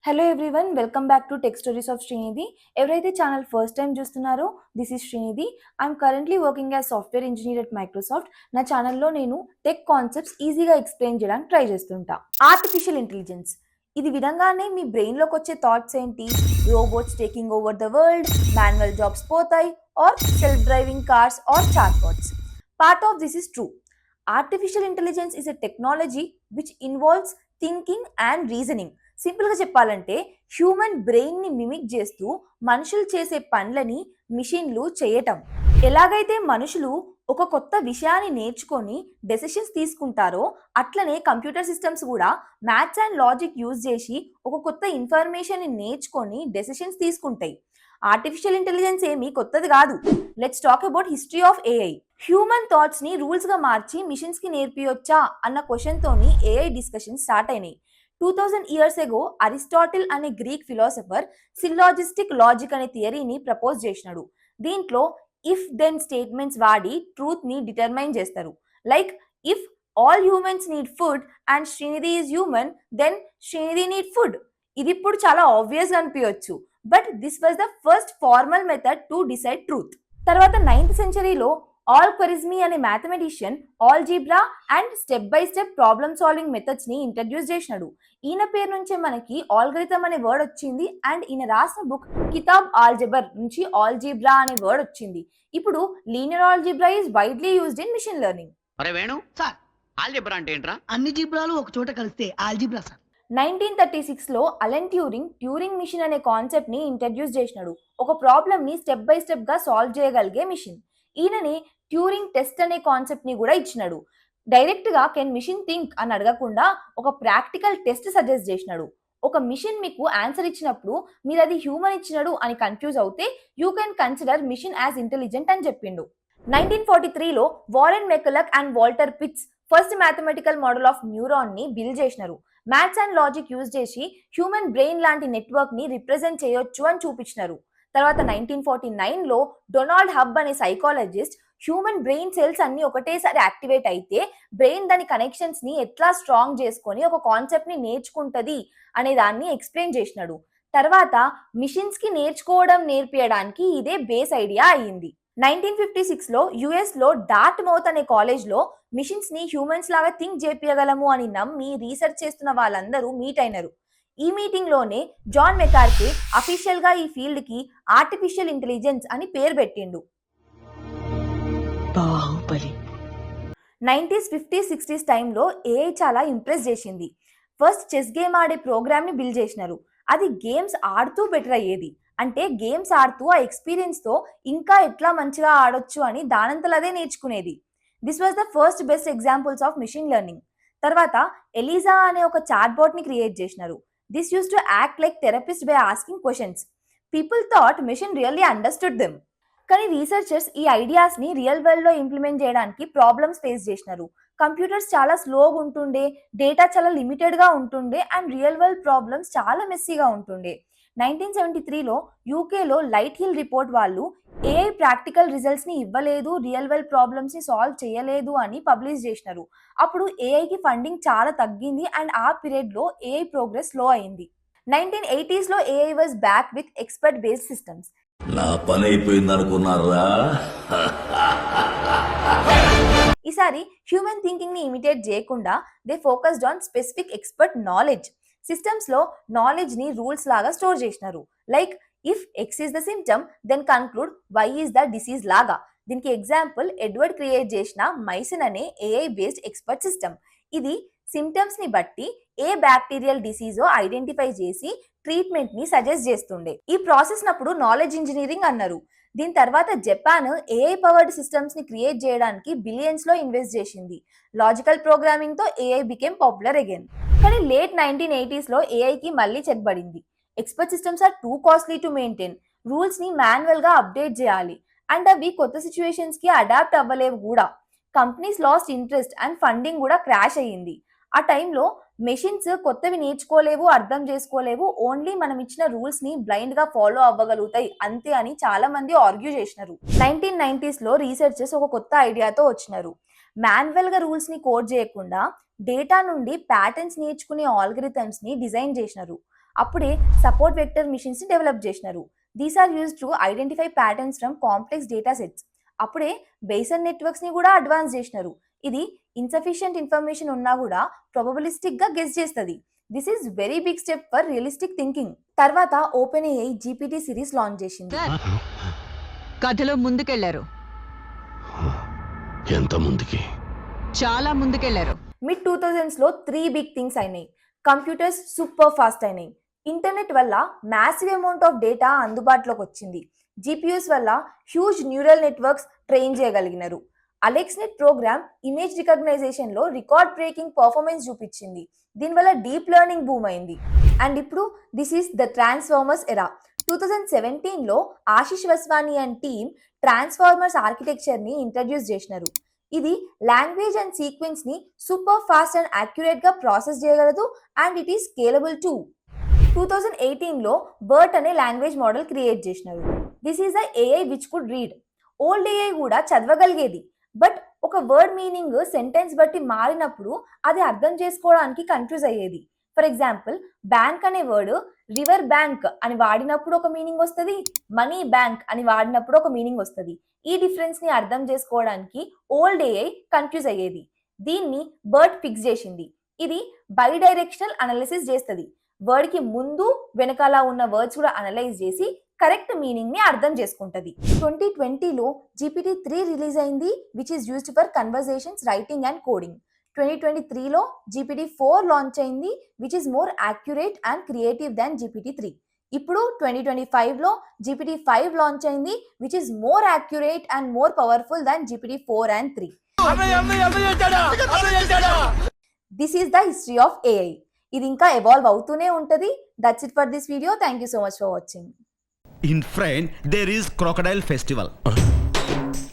Hello everyone, welcome back to tech stories of Srinidhi. ఎవరైతే channel first time చూస్తున్నారో, this is Srinidhi. I'm currently working as software engineer at Microsoft. నా ఛానల్లో నేను tech concepts ఈజీగా explain చేయడానికి try చేస్తుంటా. Artificial intelligence ఇది విధంగానే మీ బ్రెయిన్లోకి వచ్చే థాట్స్ ఏంటి? Robots taking over the world, manual jobs పోతాయి, or self driving cars or chatbots. Part of this is true. Artificial intelligence is a technology which involves thinking and reasoning. సింపుల్గా చెప్పాలంటే human బ్రెయిన్ని మిమిక్ చేస్తూ మనుషులు చేసే పనులని మిషన్లు చేయటం. ఎలాగైతే మనుషులు ఒక కొత్త విషయాన్ని నేర్చుకొని డెసిషన్స్ తీసుకుంటారో, అట్లనే కంప్యూటర్ సిస్టమ్స్ కూడా మ్యాథ్స్ అండ్ లాజిక్ యూజ్ చేసి ఒక కొత్త ఇన్ఫర్మేషన్ని నేర్చుకొని డెసిషన్స్ తీసుకుంటాయి. ఆర్టిఫిషియల్ ఇంటెలిజెన్స్ ఏమీ కొత్తది కాదు. Let's talk about history of AI. Human thoughts ని రూల్స్ గా మార్చి మిషన్స్ కి నేర్పియొచ్చా అన్న క్వశ్చన్ తోని ఏఐ డిస్కషన్ స్టార్ట్ అయినాయి. 2000 years ago అరిస్టాటిల్ అనే గ్రీక్ ఫిలాసఫర్ సిల్లాజిస్టిక్ లాజిక్ అనే థియరీని ప్రపోజ్ చేసినాడు. దీంట్లో ఇఫ్ దెన్ స్టేట్మెంట్స్ వాడి ట్రూత్ ని డిటర్మైన్ చేస్తారు. Like if all humans need food and Srinidhi is human, then Srinidhi need food. ఇది ఇప్పుడు చాలా ఆబ్వియస్ అనిపించవచ్చు, but this was the first formal method to decide truth. తర్వాత 9th సెంచరీలో ఆల్-ఖవారిజ్మీ అనే mathematician algebra and step by step problem solving methods ని introduce చేసినాడు. ఈయన పేరు నుంచే మనకి ఆల్గరిథం అనే వర్డ్ వచ్చింది, అండ్ ఈయన రాసిన బుక్ కితాబ్ ఆల్జబర్ నుంచి ఆల్జీబ్రా అనే వర్డ్ వచ్చింది. ఇప్పుడు linear algebra is widely used in mission learning. అరే వేణు సార్, ఆల్జీబ్రా అంటే ఏంట్రా? అన్ని జీబ్రాలు ఒక చోట కలిస్తే ఆల్జీబ్రా సార్. 1936లో అలెన్ ట్యూరింగ్ మిషన్ అనే కాన్సెప్ట్ ని ఇంట్రడ్యూస్ చేసినాడు. ఒక ప్రాబ్లమ్ ని స్టెప్ బై స్టెప్ గా సాల్వ్ చేయగలిగే మిషన్. ఈయనని ట్యూరింగ్ టెస్ట్ అనే కాన్సెప్ట్ ని కూడా ఇచ్చినాడు. డైరెక్ట్ గా కెన్ మిషన్ థింక్ అని అడగకుండా ఒక ప్రాక్టికల్ టెస్ట్ సజెస్ట్ చేసినాడు. ఒక మిషన్ మీకు ఆన్సర్ ఇచ్చినప్పుడు మీరు అది హ్యూమన్ ఇచ్చినాడు అని కన్ఫ్యూజ్ అవుతే you can consider machine as intelligent అని చెప్పిండు. 1943లో Warren McCulloch and Walter Pitts first mathematical model of neuron ని బిల్డ్ చేసినారు. మ్యాథ్స్ అండ్ లాజిక్ యూజ్ చేసి హ్యూమన్ బ్రెయిన్ లాంటి నెట్వర్క్ ని రిప్రజెంట్ చేయొచ్చు అని చూపించినారు. తర్వాత 1949లో డొనాల్డ్ హబ్ అనే సైకాలజిస్ట్ హ్యూమన్ బ్రెయిన్ సెల్స్ అన్ని ఒకటేసారి యాక్టివేట్ అయితే బ్రెయిన్ దాని కనెక్షన్స్ ని ఎట్లా స్ట్రాంగ్ చేసుకొని ఒక కాన్సెప్ట్ ని నేర్చుకుంటది అనే దాన్ని ఎక్స్ప్లెయిన్ చేసినాడు. తర్వాత మిషన్స్ కి నేర్పియడానికి ఇదే బేస్ ఐడియా అయ్యింది. 1956లో యుఎస్ లో డార్ట్ మౌత్ అనే కాలేజ్ లో మిషన్స్ ని హ్యూమన్స్ లాగా థింక్ చేపియగలము అని నమ్మి రీసెర్చ్ చేస్తున్న వాళ్ళందరూ మీట్ అయినారు. ఈ మీటింగ్ లోనే జాన్ మెకార్కే అఫీషియల్ గా ఈ ఫీల్డ్ కి ఆర్టిఫిషియల్ ఇంటెలిజెన్స్ అని పేరు పెట్టిండు. 90s, 50s, 60s టైంలో ఏఐ చాలా ఇంప్రెస్ చేసింది. ఫస్ట్ చెస్ గేమ్ ఆడే ప్రోగ్రామ్ ని బిల్డ్ చేసినారు. అది గేమ్స్ ఆడుతూ బెటర్ అయ్యేది. అంటే గేమ్స్ ఆడుతూ ఆ ఎక్స్పీరియన్స్ తో ఇంకా ఎట్లా మంచిగా ఆడొచ్చు అని దానంతలదే నేర్చుకునేది. This was the first best examples of machine learning. తర్వాత ఎలిజా అనే ఒక చాట్ బాట్ ని క్రియేట్ చేసినారు. This use to act like therapist by asking questions. People thought machine really understood them. కానీ రీసెర్చర్స్ ఈ ఐడియాస్ ని రియల్ వరల్డ్ లో implement చేయడానికి ప్రాబ్లమ్స్ ఫేస్ చేసినారు. కంప్యూటర్స్ చాలా స్లోగా ఉంటుండే, డేటా చాలా లిమిటెడ్ గా ఉంటుండే, అండ్ రియల్ వరల్డ్ ప్రాబ్లమ్స్ చాలా మెస్సీగా ఉంటుండే. 1973లో యూకేలో లైట్ హిల్ రిపోర్ట్ వాళ్ళు ఏఐ ప్రాక్టికల్ రిజల్ట్స్ ని ఇవ్వలేదు, రియల్ వరల్డ్ ప్రాబ్లమ్స్ ని సాల్వ్ చేయలేదు అని పబ్లిష్ చేసినారు. అప్పుడు ఏఐకి ఫండింగ్ చాలా తగ్గింది, అండ్ ఆ పీరియడ్ లో ఏఐ ప్రోగ్రెస్ స్లో అయింది. 1980sలో AI was back with expert based systems. నా పని అయిపోయింది అనుకున్నారా? ఈసారి హ్యూమన్ థింకింగ్ ని ఇమిటేట్ చేయకుండా they focused on specific expert knowledge. Systems లో నాలెడ్జ్ ని రూల్స్ లాగా స్టోర్ చేసినారు. Like if X is the symptom then conclude Y is the disease లాగా. దీనికి ఎగ్జాంపుల్ ఎడ్వర్డ్ క్రియేట్ చేసిన మైసిన్ అనే ఏఐ బేస్డ్ ఎక్స్పర్ట్ సిస్టమ్. ఇది సిమ్టమ్స్ ని బట్టి ఏ బ్యాక్టీరియల్ డిసీజో ఐడెంటిఫై చేసి ట్రీట్మెంట్ ని సజెస్ట్ చేస్తుండే. ఈ ప్రాసెస్ నప్పుడు నాలెడ్జ్ ఇంజనీరింగ్ అన్నారు. దీని తర్వాత జపాన్ ఏఐ పవర్డ్ సిస్టమ్స్ ని క్రియేట్ చేయడానికి బిలియన్స్ లో ఇన్వెస్ట్ చేసింది. లాజికల్ ప్రోగ్రామింగ్ తో ఏఐ బికేమ్ పాపులర్ అగైన్. కానీ లేట్ 1980sలో ఏఐకి మళ్ళీ చెక్ పడింది. Expert systems are too costly to maintain. Rules ని మాన్యువల్ గా అప్డేట్ చేయాలి, అండ్ అవి కొత్త సిచ్యువేషన్స్ కి అడాప్ట్ అవ్వలేవు కూడా. Companies lost interest and funding కూడా క్రాష్ అయ్యింది. ఆ టైంలో మెషిన్స్ కొత్తవి నేర్చుకోలేవు, అర్థం చేసుకోలేవు, ఓన్లీ మనం ఇచ్చిన రూల్స్ ని బ్లైండ్ గా ఫాలో అవ్వగలుగుతాయి అంతే అని చాలా మంది ఆర్గ్యూ చేసినారు. 1990sలో రీసెర్చర్స్ ఒక కొత్త ఐడియాతో వచ్చినారు. మాన్యువల్ గా రూల్స్ ని కోడ్ చేయకుండా డేటా నుండి ప్యాటర్న్స్ నేర్చుకునే ఆల్గరిథమ్స్ ని డిజైన్ చేసినారు. అప్పుడే సపోర్ట్ వెక్టర్ మిషన్స్ ని డెవలప్ చేసినారు. These are used to identify patterns from complex data sets. అప్పుడే బేసన్ నెట్వర్క్స్ ని కూడా అడ్వాన్స్ చేసినారు. ఇది ఇన్సఫిషియంట్ ఇన్ఫర్మేషన్ ఉన్నా కూడా ప్రాబబిలిస్టిక్ గా గెస్ చేస్తుంది. This is very big step for realistic thinking. తర్వాత OpenAI GPT series launch చేసింది. కథలో ముందుకెళ్లారు, ఎంత ముందుకి? చాలా ముందుకెళ్లారు. మిడ్ 2000s లో 3 బిగ్ థింగ్స్ అయినాయి. కంప్యూటర్స్ సూపర్ ఫాస్ట్ అయినాయి. ఇంటర్నెట్ వల్ల మ్యాసివ్ అమౌంట్ ఆఫ్ డేటా అందుబాటులోకి వచ్చింది. GPUs వల్ల హ్యూజ్ న్యూరల్ నెట్వర్క్స్ ట్రైన్ చేయగలిగినారు. అలెక్స్నెట్ ప్రోగ్రామ్ ఇమేజ్ రికగ్నైజేషన్ లో రికార్డ్ బ్రేకింగ్ పర్ఫార్మెన్స్ చూపించింది. దీనివల్ల డీప్ లెర్నింగ్ బూమ్ అయింది. అండ్ ఇప్పుడు this is the transformers era. 2017 లో Ashish Vaswani and team transformers architecture ని ఇంట్రడ్యూస్ చేసినారు. ఇది లాంగ్వేజ్ అండ్ సీక్వెన్స్ ని సూపర్ ఫాస్ట్ అండ్ యాక్యురేట్ గా ప్రాసెస్ చేయగలదు and it is scalable two. 2018 లో బర్ట్ అనే లాంగ్వేజ్ మోడల్ క్రియేట్ చేసినారు. This is the AI which could read. Old AI కూడా చదవగలిగేది, బట్ ఒక వర్డ్ మీనింగ్ సెంటెన్స్ బట్టి మారినప్పుడు అది అర్థం చేసుకోవడానికి కన్ఫ్యూజ్ అయ్యేది. ఫర్ ఎగ్జాంపుల్, బ్యాంక్ అనే వర్డ్ రివర్ బ్యాంక్ అని వాడినప్పుడు ఒక మీనింగ్ వస్తుంది, మనీ బ్యాంక్ అని వాడినప్పుడు ఒక మీనింగ్ వస్తుంది. ఈ డిఫరెన్స్ ని అర్థం చేసుకోవడానికి ఓల్డ్ AI కన్ఫ్యూజ్ అయ్యేది. దీన్ని బర్ట్ ఫిక్స్ చేసింది. ఇది బై డైరెక్షనల్ అనాలిసిస్ చేస్తుంది. వర్డ్ కి ముందు వెనకాల ఉన్న వర్డ్స్ కూడా అనలైజ్ చేసి కరెక్ట్ మీనింగ్ ని అర్థం చేసుకుంటది. 2020లో GPT-3 రిలీజ్ అయింది, which is used for conversations, writing and coding. 2023లో GPT-4 లాంచ్ అయింది, which is more accurate and creative than GPT-3. ఇప్పుడు 2025లో GPT-5 లాంచ్ అయింది, which is more accurate and more powerful than GPT-4 and 3. This is the history of AI. ఇది ఇంకా evolve అవుతూనే ఉంటది. That's it for this video. Thank you so much for watching. In France, there is crocodile festival.